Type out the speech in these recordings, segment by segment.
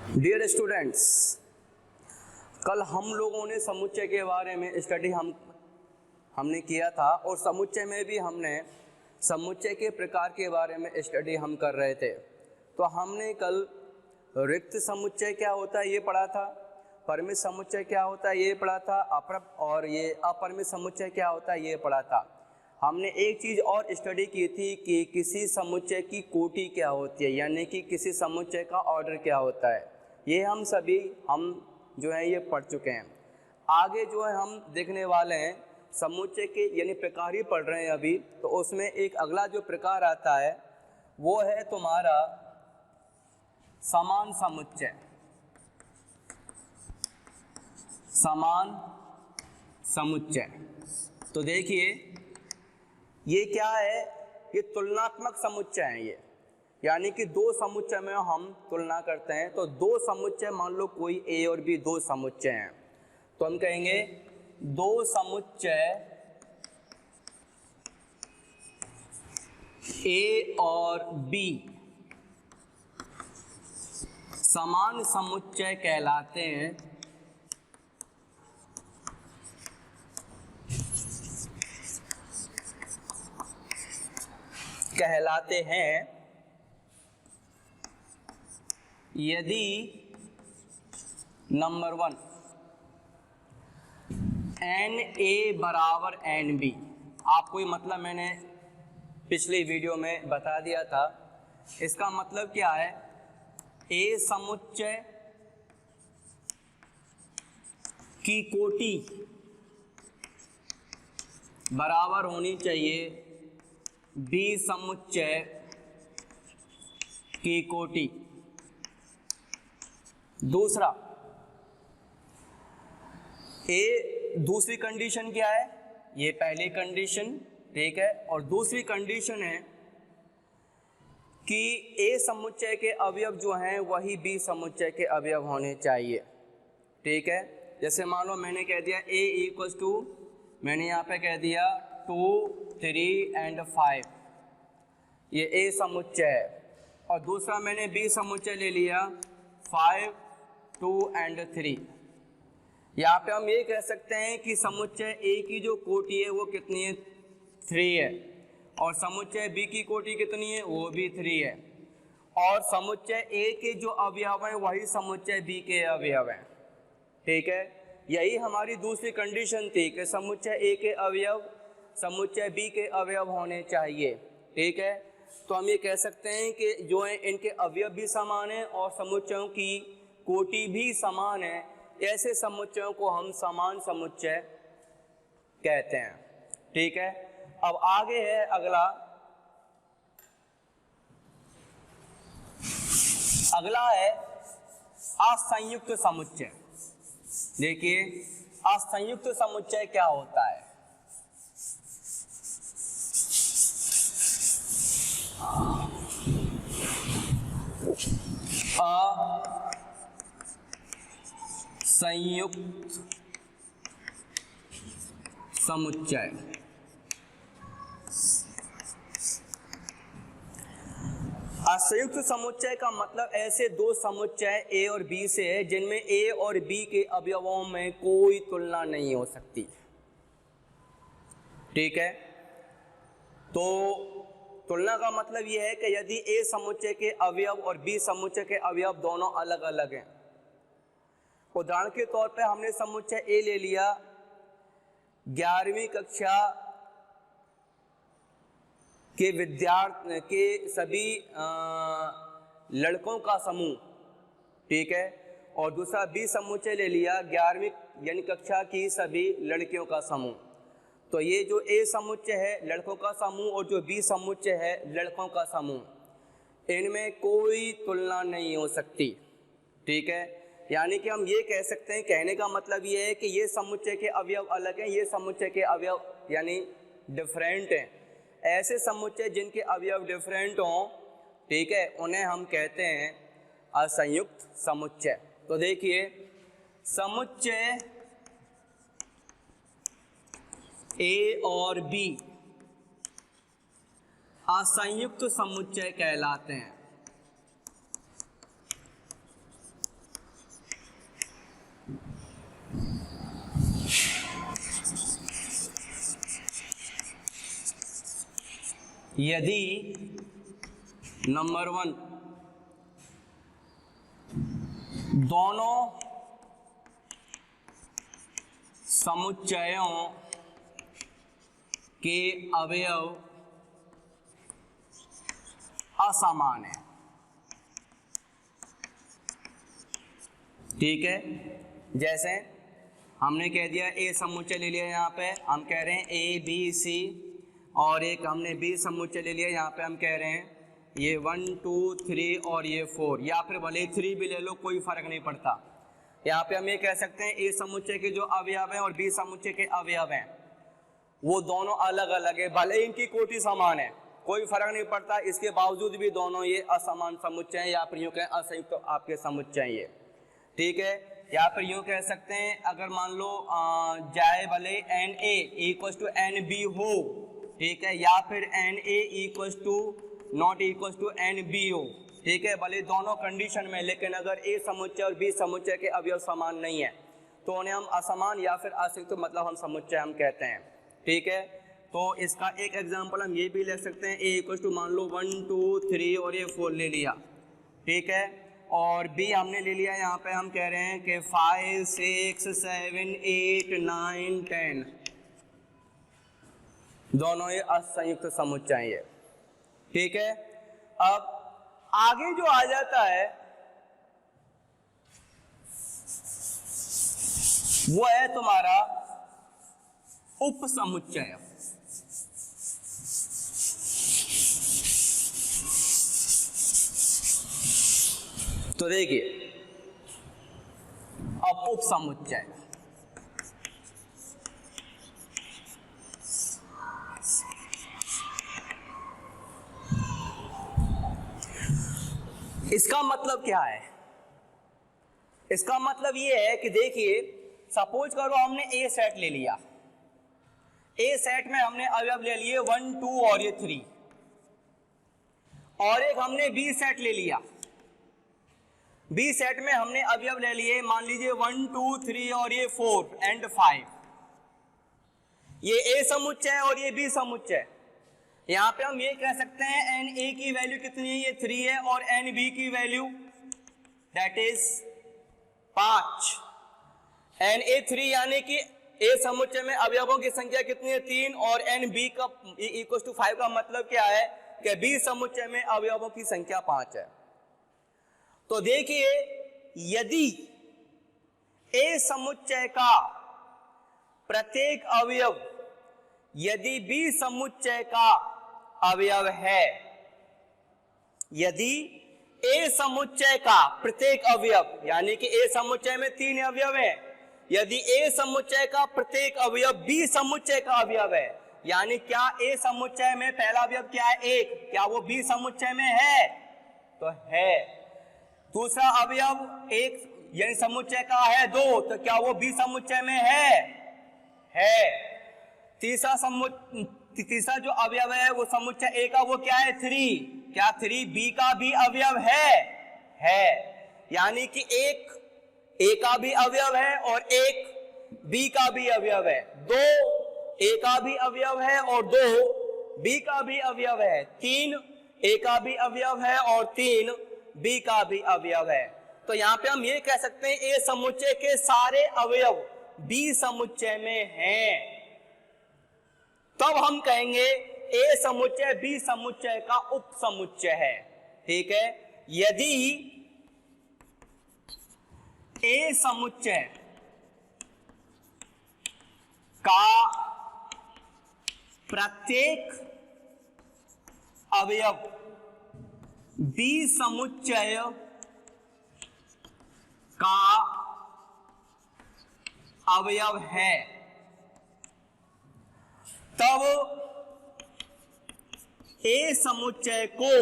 Dear students, कल हम लोगों ने समुच्चय के बारे में स्टडी हमने किया था और समुच्चय में भी हमने समुच्चय के प्रकार के बारे में स्टडी हम कर रहे थे। तो हमने कल रिक्त समुच्चय क्या होता है ये पढ़ा था, परिमित समुच्चय क्या होता है ये पढ़ा था, और ये अपरिमित समुच्चय क्या होता है ये पढ़ा था। हमने एक चीज़ और स्टडी की थी कि किसी समुच्चय की कोटि क्या होती है, यानी कि किसी समुच्चय का ऑर्डर क्या होता है। ये हम जो है ये पढ़ चुके हैं। आगे जो है हम देखने वाले हैं समुच्चय के यानी प्रकार ही पढ़ रहे हैं अभी। तो उसमें एक अगला जो प्रकार आता है वो है तुम्हारा समान समुच्चय। समान समुच्चय तो देखिए ये क्या है, ये तुलनात्मक समुच्चय है ये, यानी कि दो समुच्चय में हम तुलना करते हैं। तो दो समुच्चय, मान लो कोई ए और बी दो समुच्चय हैं, तो हम कहेंगे दो समुच्चय ए और बी समान समुच्चय कहलाते हैं। यदि नंबर 1 एन ए बराबर एन बी। आपको ये मतलब मैंने पिछली वीडियो में बता दिया था। इसका मतलब क्या है, ए समुच्चय की कोटि बराबर होनी चाहिए बी समुच्चय की कोटि। दूसरा, दूसरी कंडीशन क्या है, ये पहली कंडीशन, ठीक है। और दूसरी कंडीशन है कि ए समुच्चय के अवयव जो हैं वही बी समुच्चय के अवयव होने चाहिए, ठीक है। जैसे मान लो मैंने कह दिया ए इक्वल्स टू, मैंने यहाँ पे कह दिया 2, 3 एंड 5, ये ए समुच्चय है। और दूसरा मैंने बी समुच्चय ले लिया 5, 2 एंड 3। यहाँ पे हम ये कह सकते हैं कि समुच्चय ए की जो कोटि है वो कितनी है, 3 है। और समुच्चय बी की कोटि कितनी है, वो भी 3 है। और समुच्चय ए के जो अवयव हैं वही समुच्चय बी के अवयव हैं, ठीक है। यही हमारी दूसरी कंडीशन थी कि समुच्चय ए के अवयव समुच्चय बी के अवयव होने चाहिए, ठीक है। तो हम ये कह सकते हैं कि जो है इनके अवयव भी समान हैं और समुच्चयों की कोटि भी समान है। ऐसे समुच्चयों को हम समान समुच्चय कहते हैं, ठीक है। अब आगे है अगला है असंयुक्त समुच्चय। देखिए असंयुक्त समुच्चय क्या होता है। असंयुक्त समुच्चय असंयुक्त समुच्चय का मतलब ऐसे दो समुच्चय ए और बी से है जिनमें ए और बी के अवयवों में कोई तुलना नहीं हो सकती, ठीक है। तो तुलना का मतलब यह है कि यदि ए समुच्चय के अवयव और बी समुच्चय के अवयव दोनों अलग अलग हैं। उदाहरण के तौर पे हमने समुच्चय ए ले लिया, 11वीं कक्षा के सभी लड़कों का समूह, ठीक है। और दूसरा बी समुच्चय ले लिया 11वीं यानी कक्षा की सभी लड़कियों का समूह। तो ये जो ए समुच्चय है लड़कों का समूह और जो बी समुच्चय है लड़कों का समूह, इनमें कोई तुलना नहीं हो सकती, ठीक है। यानी कि हम ये कह सकते हैं, कहने का मतलब ये है कि ये समुच्चय के अवयव अलग हैं, ये समुच्चय के अवयव यानी डिफरेंट हैं। ऐसे समुच्चय जिनके अवयव डिफरेंट हों, ठीक है, उन्हें हम कहते हैं असंयुक्त समुच्चय। तो देखिए समुच्चय ए और बी असंयुक्त समुच्चय कहलाते हैं। यदि नंबर 1 दोनों समुच्चयों के अवयव असमान है। ठीक है, जैसे हमने कह दिया ए समुच्चय ले लिया, यहाँ पे हम कह रहे हैं ए बी सी, और एक हमने बी समुच्चय ले लिया, यहाँ पे हम कह रहे हैं ये 1 2 3 और ये 4, या फिर भले 3 भी ले लो, कोई फर्क नहीं पड़ता। यहाँ पे हम ये कह सकते हैं ए समुच्चय के जो अवयव हैं और बी समुच्चय के अवयव हैं वो दोनों अलग अलग है, भले इनकी कोटि समान है, कोई फर्क नहीं पड़ता, इसके बावजूद भी दोनों ये असमान समुच्चय हैं, या फिर यूँ कहें असंयुक्त तो आपके समुच्चय ये। ठीक है, या फिर यूँ कह सकते हैं अगर मान लो जाए भले N A equal to N B हो, ठीक है, या फिर N A equal to not equal to N B हो, ठीक है, भले दोनों कंडीशन में, लेकिन अगर ए समुच्चय और बी समुच्चय के अवयव समान नहीं है तो उन्हें हम असमान या फिर असंयुक्त मतलब हम समुच्चय हम कहते हैं। ठीक है, तो इसका एक एग्जांपल हम ये भी ले सकते हैं, ए इक्वल टू मान लो 1 2 3 और ये 4 ले लिया। ठीक है, और बी हमने ले लिया, यहाँ पे हम कह रहे हैं कि 5 6 7 8 9 10, दोनों ये असंयुक्त समुच्चय है। ठीक है, अब आगे जो आ जाता है वो है तुम्हारा उप समुच्चय। तो देखिए अब उप समुच्चय, इसका मतलब क्या है? इसका मतलब ये है कि देखिए सपोज करो हमने ए सेट ले लिया, ए सेट में हमने अवयव ले लिए 1 2 और ये 3, और एक हमने बी सेट ले लिया, बी सेट में हमने अवयव ले लिए मान लीजिए 1 2 3 और ये 4 एंड 5, ये ए समुच्चय और ये बी समुच्चय। यहां पे हम ये कह सकते हैं एन ए की वैल्यू कितनी है, ये 3 है, और एन बी की value that is 5, N A 3 यानी कि ए समुच्चय में अवयवों की संख्या कितनी है 3, और एन बी का इक्वल टू 5 का मतलब क्या है कि बी समुच्चय में अवयवों की संख्या 5 है। तो देखिए यदि ए समुच्चय का प्रत्येक अवयव यदि बी समुच्चय का अवयव है, यदि ए समुच्चय का प्रत्येक अवयव यानी कि ए समुच्चय में 3 अवयव है, यदि ए समुच्चय का प्रत्येक अवयव बी समुच्चय का अवयव है, यानी क्या ए समुच्चय में पहला अवयव क्या है 1, क्या वो बी समुच्चय में है? तो है। दूसरा अवयव 1 यानी समुच्चय का है 2, तो क्या वो बी समुच्चय में है। तीसरा जो अवयव है वो समुच्चय ए का वो क्या है 3, क्या 3 बी का भी अवयव है। यानी कि एक ए का भी अवयव है और एक बी का भी अवयव है, 2 ए का भी अवयव है और 2 बी का भी अवयव है, 3 ए का भी अवयव है और 3 बी का भी अवयव है। तो यहाँ पे हम ये कह सकते हैं ए समुच्चय के सारे अवयव बी समुच्चय में हैं, तब हम कहेंगे ए समुच्चय बी समुच्चय का उप समुच्चय है। ठीक है, यदि ए समुच्चय का प्रत्येक अवयव बी समुच्चय का अवयव है, तब ए समुच्चय को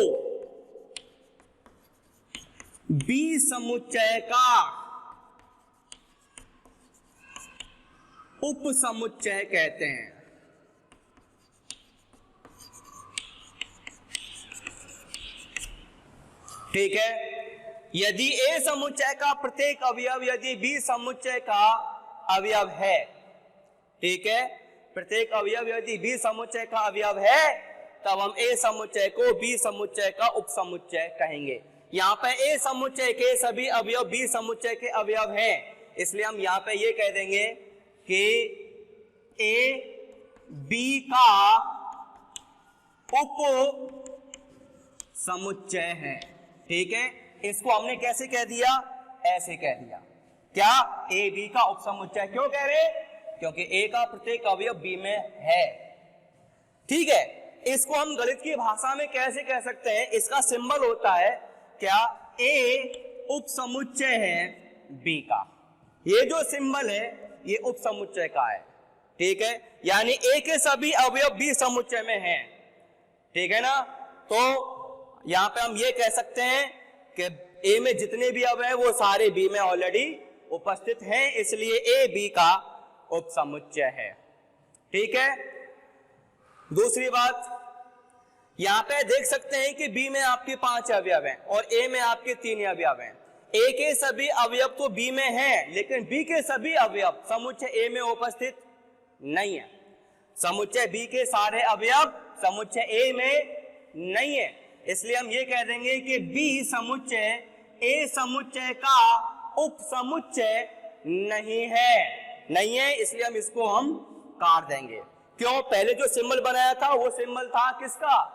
बी समुच्चय का उप समुच्चय कहते हैं। ठीक है, यदि ए समुच्चय का प्रत्येक अवयव यदि बी समुच्चय का अवयव है, ठीक है, प्रत्येक अवयव यदि बी समुच्चय का अवयव है, तब हम ए समुच्चय को बी समुच्चय का उपसमुच्चय कहेंगे। यहाँ पे ए समुच्चय के सभी अवयव बी समुच्चय के अवयव हैं, इसलिए हम यहाँ पे ये कह देंगे कि ए बी का उप समुच्चय है। ठीक है, इसको हमने कैसे कह दिया, ऐसे कह दिया। क्या ए बी का उपसमुच्चय क्यों कह रहे, क्योंकि ए का प्रत्येक अवयव बी में है। ठीक है, इसको हम गणित की भाषा में कैसे कह सकते हैं, इसका सिंबल होता है क्या, ए उपसमुच्चय है बी का। ये जो सिंबल है ये उपसमुच्चय का है। ठीक है, यानी ए के सभी अवयव बी समुच्चय में हैं। ठीक है ना, तो यहां पे हम ये कह सकते हैं कि ए में जितने भी अवयव वो सारे बी में ऑलरेडी उपस्थित हैं, इसलिए ए बी का उपसमुच्चय है। ठीक है, दूसरी बात, यहां पे देख सकते हैं कि बी में आपके 5 अवयव हैं और ए में आपके 3 अवयव हैं। ए के सभी अवयव तो बी में हैं, लेकिन बी के सभी अवयव समुच्चय ए में उपस्थित नहीं है। समुच्चय बी के सारे अवयव समुच्चय ए में नहीं है, इसलिए हम ये कह देंगे कि बी समुच्चय ए समुच्चय का उपसमुच्चय नहीं है, इसलिए हम इसको हम काट देंगे। क्यों, पहले जो सिंबल बनाया था वो सिंबल था किसका,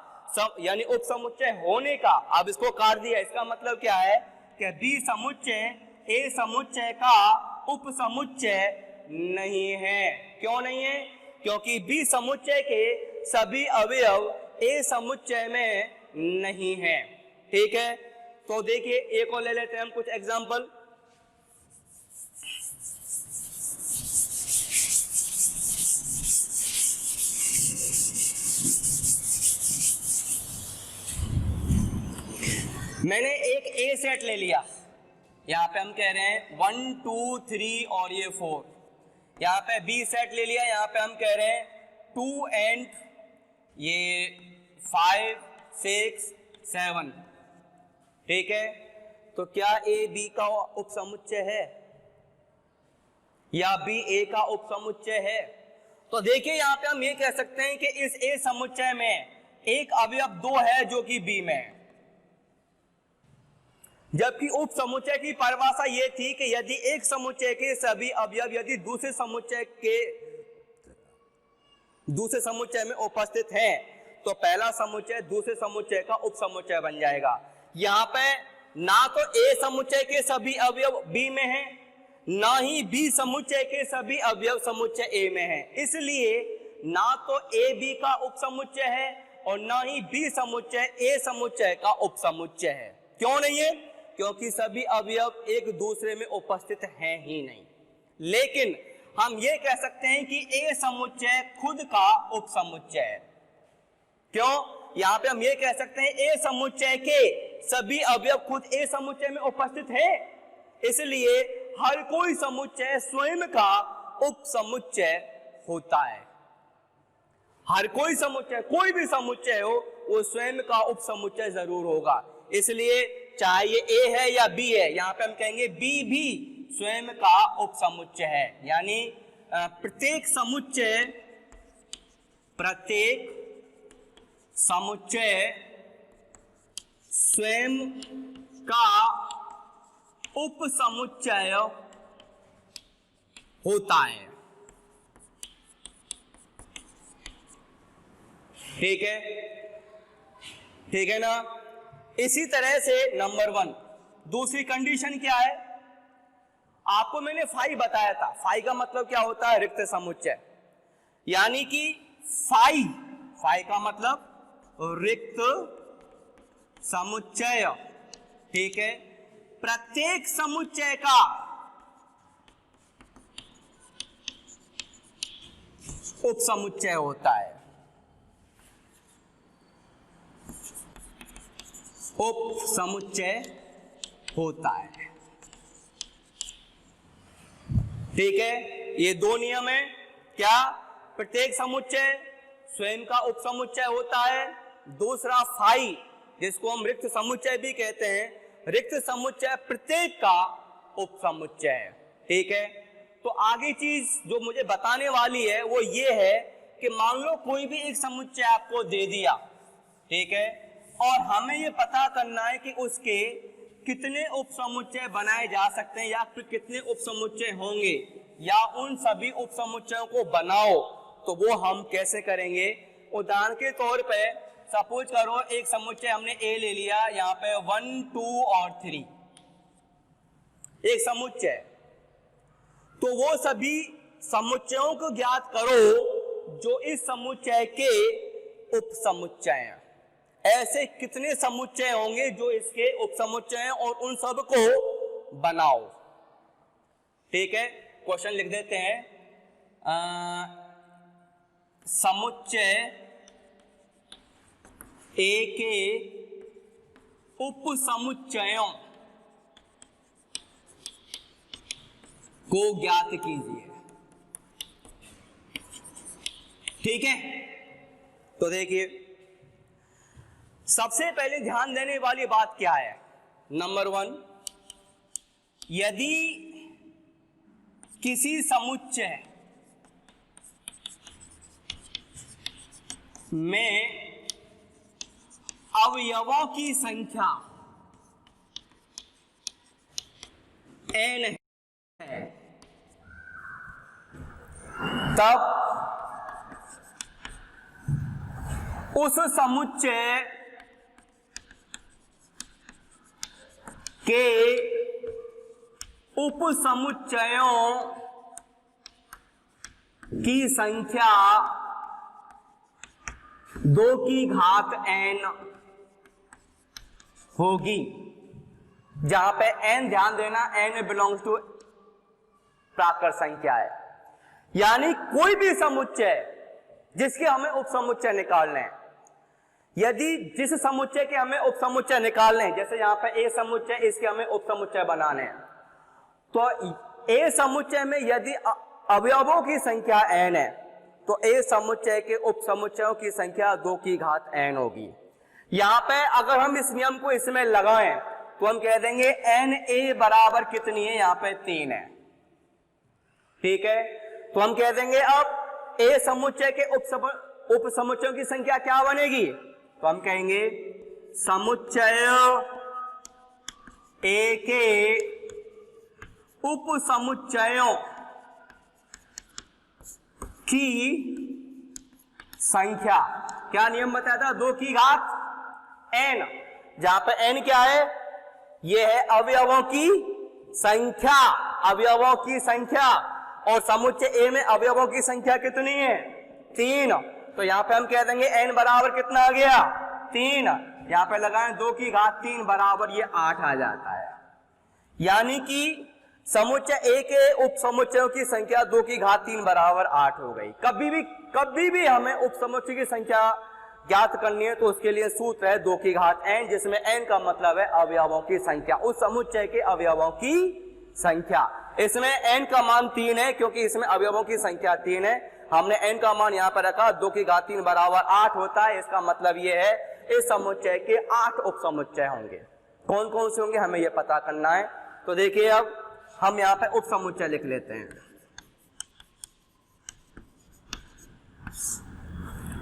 यानी उपसमुच्चय होने का। अब इसको काट दिया, इसका मतलब क्या है कि बी समुच्चय ए समुच्चय का उपसमुच्चय नहीं है। क्यों नहीं है, क्योंकि बी समुच्चय के सभी अवयव ए समुच्चय में नहीं है। ठीक है, तो देखिए एक और ले लेते हैं हम कुछ एग्जांपल। मैंने एक ए सेट ले लिया, यहाँ पे हम कह रहे हैं 1 2 3 और ये 4। यहाँ पे बी सेट ले लिया, यहाँ पे हम कह रहे हैं 2 एंड ये 5 6 7। ठीक है, तो क्या ए बी का उपसमुच्चय है या बी ए का उपसमुच्चय है? तो देखिए यहाँ पे हम ये कह सकते हैं कि इस ए समुच्चय में एक अवयव 2 है जो कि बी में है, जबकि उप समुच्चय की परिभाषा यह थी कि यदि एक समुच्चय के सभी अवयव यदि दूसरे समुच्चय में उपस्थित हैं तो पहला समुच्चय दूसरे समुच्चय का उप समुच्चय बन जाएगा। यहाँ पे ना तो ए समुच्चय के सभी अवयव बी में हैं, ना ही बी समुच्चय के सभी अवयव समुच्चय ए में हैं, इसलिए ना तो ए बी का उप समुच्चय है और ना ही बी समुच्चय ए समुच्चय का उप समुच्चय है। क्यों नहीं है, क्योंकि सभी अवयव एक दूसरे में उपस्थित हैं ही नहीं। लेकिन हम ये कह सकते हैं कि ए समुच्चय खुद का उपसमुच्चय है। क्यों, यहाँ पे हम ये कह सकते हैं ए समुच्चय के सभी अवयव खुद ए समुच्चय में उपस्थित है, इसलिए हर कोई समुच्चय स्वयं का उपसमुच्चय होता है। हर कोई समुच्चय, कोई भी समुच्चय हो वो स्वयं का उपसमुच्चय जरूर होगा, इसलिए चाहे ये ए है या बी है, यहाँ पे हम कहेंगे बी भी स्वयं का उपसमुच्चय है। यानी प्रत्येक समुच्चय स्वयं का उपसमुच्चय होता है। ठीक है, ठीक है ना। इसी तरह से नंबर 1 दूसरी कंडीशन क्या है, आपको मैंने फाई बताया था। फाई का मतलब क्या होता है, रिक्त समुच्चय, यानी कि फाई का मतलब रिक्त समुच्चय। ठीक है, प्रत्येक समुच्चय का उपसमुच्चय होता है। उपसमुच्चय होता है। ठीक है, ये 2 नियम है। क्या, प्रत्येक समुच्चय स्वयं का उपसमुच्चय होता है। दूसरा फाई, जिसको हम रिक्त समुच्चय भी कहते हैं, रिक्त समुच्चय प्रत्येक का उपसमुच्चय है। ठीक है, तो आगे चीज जो मुझे बताने वाली है वो ये है कि मान लो कोई भी एक समुच्चय आपको दे दिया ठीक है, और हमें ये पता करना है कि उसके कितने उपसमुच्चय बनाए जा सकते हैं या फिर कितने उपसमुच्चय होंगे, या उन सभी उपसमुच्चयों को बनाओ। तो वो हम कैसे करेंगे? उदाहरण के तौर पे सपोज करो एक समुच्चय हमने ए ले लिया, यहाँ पे 1, 2 और 3 एक समुच्चय, तो वो सभी समुच्चयों को ज्ञात करो जो इस समुच्चय के उपसमुच्चय हैं। ऐसे कितने समुच्चय होंगे जो इसके उपसमुच्चय हैं, और उन सब को बनाओ। ठीक है, क्वेश्चन लिख देते हैं। समुच्चय ए के उपसमुच्चयों को ज्ञात कीजिए। ठीक है, तो देखिए सबसे पहले ध्यान देने वाली बात क्या है? नंबर 1, यदि किसी समुच्चय में अवयवों की संख्या n है, तब उस समुच्चय के उपसमुच्चयों की संख्या 2 की घात n होगी। जहां पे n, ध्यान देना, n बिलोंग्स टू प्राकृत संख्या है। यानी कोई भी समुच्चय जिसके हमें उपसमुच्चय निकालने हैं, यदि जिस समुच्चय के हमें उपसमुच्चय निकालने हैं, जैसे यहाँ पे ए समुच्चय, इसके हमें उपसमुच्चय बनाने हैं, तो ए समुच्चय में यदि अवयवों की संख्या n है, तो ए समुच्चय के उपसमुच्चयों की संख्या 2 की घात n होगी। यहाँ पे अगर हम इस नियम को इसमें लगाएं तो हम कह देंगे एन ए बराबर कितनी है? यहाँ पे 3 है। ठीक है, तो हम कह देंगे अब ए समुच्चय के उपसमुच्चयों की संख्या क्या बनेगी? तो हम कहेंगे समुच्चय ए के उपसमुच्चयों की संख्या, क्या नियम बताया था? 2 की घात n। जहां पे n क्या है? ये है अवयवों की संख्या, अवयवों की संख्या, और समुच्चय ए में अवयवों की संख्या कितनी है? 3। तो यहां पे हम कह देंगे n बराबर कितना आ गया? 3। यहां पे लगाएं 2 की घात 3 बराबर ये 8 आ जाता है। यानी कि समुच्चय ए के उपसमुच्चयों की संख्या 2 की घात 3 बराबर 8 हो गई। कभी भी हमें उपसमुच्चय की संख्या ज्ञात करनी है तो उसके लिए सूत्र है 2 की घात n, जिसमें n का मतलब है अवयवों की संख्या, उस समुच्चय के अवयवों की संख्या। इसमें n का मान 3 है क्योंकि इसमें अवयवों की संख्या 3 है। हमने n का मान यहां पर रखा, 2 की घात 3 बराबर 8 होता है। इसका मतलब यह है इस समुच्चय के 8 उपसमुच्चय होंगे। कौन कौन से होंगे हमें यह पता करना है। तो देखिए अब हम यहां पे उपसमुच्चय लिख लेते हैं।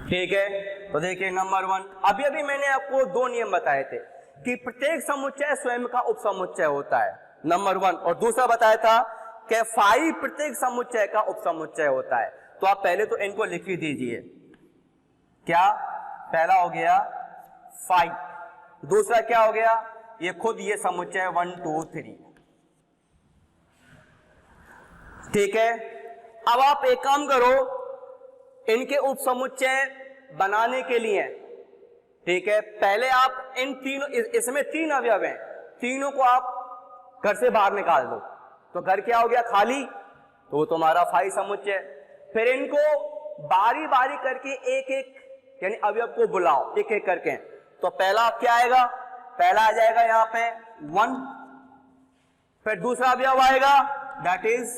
ठीक है, तो देखिए नंबर 1, अभी मैंने आपको 2 नियम बताए थे कि प्रत्येक समुच्चय स्वयं का उपसमुच्चय होता है, नंबर 1, और दूसरा बताया था कि फाई प्रत्येक समुच्चय का उपसमुच्चय होता है। तो आप पहले तो इनको लिख ही दीजिए। क्या? पहला हो गया फाई, दूसरा क्या हो गया? ये खुद ये समुच्चय 1, 2, 3। ठीक है, अब आप एक काम करो, इनके उपसमुच्चय बनाने के लिए, ठीक है, पहले आप इन तीनों, इसमें 3 अवयव हैं, तीनों को आप घर से बाहर निकाल दो। तो घर क्या हो गया? खाली, तो वो तुम्हारा फाई समुच्चय। फिर इनको बारी बारी करके एक एक यानी अवयव को बुलाओ एक एक करके। तो पहला क्या आएगा? पहला आ जाएगा यहां पे 1, फिर दूसरा अवयव आएगा दैट इज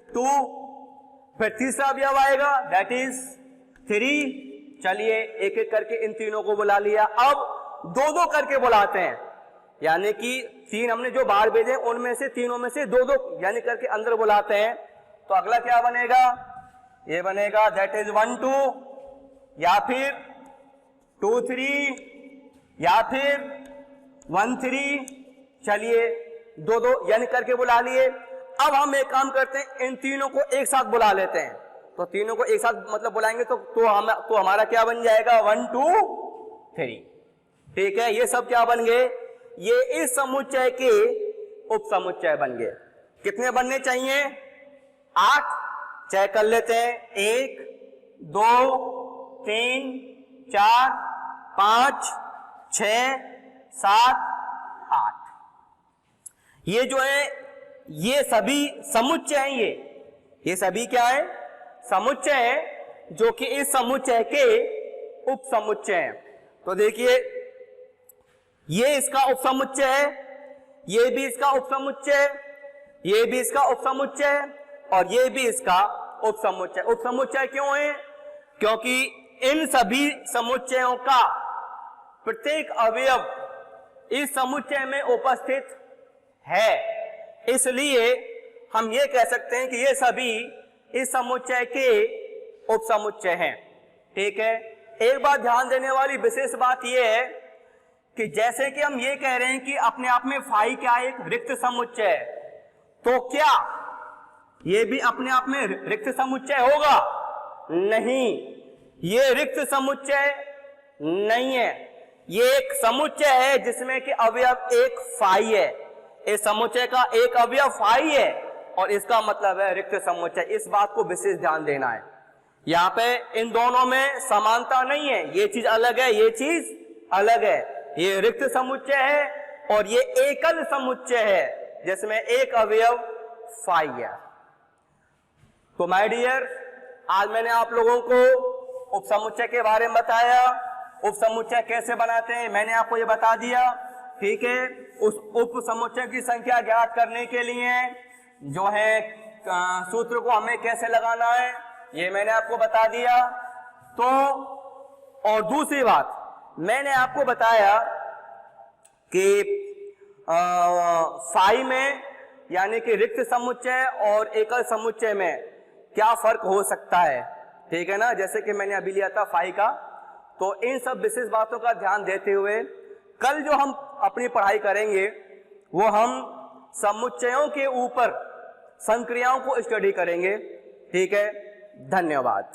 2, फिर तीसरा अवयव आएगा दैट इज 3। चलिए एक एक करके इन तीनों को बुला लिया। अब 2-2 करके बुलाते हैं, यानी कि 3 हमने जो बाहर भेजे उनमें से तीनों में से 2-2 यानी करके अंदर बुलाते हैं। तो अगला क्या बनेगा? ये बनेगा दैट इज 1, 2, या फिर 2, 3, या फिर 1 3, चलिए 2 2 यानी करके बुला लिए। अब हम एक काम करते हैं, इन तीनों को एक साथ बुला लेते हैं। तो तीनों को एक साथ मतलब बुलाएंगे तो हमारा क्या बन जाएगा, 1 2 3। ठीक है, ये सब क्या बन गए, ये इस समुच्चय के उप समुच्चय बन गए। कितने बनने चाहिए, 8। चेक कर लेते हैं, 1 2 3 4 5 6 7 8। ये जो है ये सभी समुच्चय हैं, ये सभी क्या है, समुच्चय है, जो कि इस समुच्चय के उप समुच्चय हैं। तो देखिए ये इसका उप समुच्चय है, ये भी इसका उप समुच्चय है, ये भी इसका उप समुच्चय है, और ये भी इसका उप समुच्चय। उप समुच्चय क्यों है, क्योंकि इन सभी समुच्चयों का प्रत्येक अवयव इस समुच्चय में उपस्थित है, इसलिए हम ये कह सकते हैं कि ये सभी इस समुच्चय के उप समुच्चय हैं। ठीक है, एक बात ध्यान देने वाली विशेष बात यह है कि जैसे कि हम ये कह रहे हैं कि अपने आप में फाई क्या है, एक रिक्त समुच्चय है, तो क्या ये भी अपने आप में रिक्त समुच्चय होगा, नहीं, ये रिक्त समुच्चय नहीं है, ये एक समुच्चय है जिसमें कि अवयव एक फाई है। इस समुच्चय का एक अवयव फाई है और इसका मतलब है रिक्त समुच्चय। इस बात को विशेष ध्यान देना है। यहाँ पे इन दोनों में समानता नहीं है, ये चीज अलग है, ये चीज अलग है। ये रिक्त समुच्चय है और ये एकल समुच्चय है जिसमें एक अवयव फाई है। तो माय डियर, आज मैंने आप लोगों को उप समुच्चय के बारे में बताया, उप समुच्चय कैसे बनाते हैं मैंने आपको ये बता दिया। ठीक है, उस उप समुच्चय की संख्या ज्ञात करने के लिए जो है सूत्र को हमें कैसे लगाना है ये मैंने आपको बता दिया। तो और दूसरी बात मैंने आपको बताया कि फाई में यानी कि रिक्त समुच्चय और एकल समुच्चय में क्या फर्क हो सकता है। ठीक है ना, जैसे कि मैंने अभी लिया था फाई का। तो इन सब विशेष बातों का ध्यान देते हुए कल जो हम अपनी पढ़ाई करेंगे वो हम समुच्चयों के ऊपर संक्रियाओं को स्टडी करेंगे। ठीक है, धन्यवाद।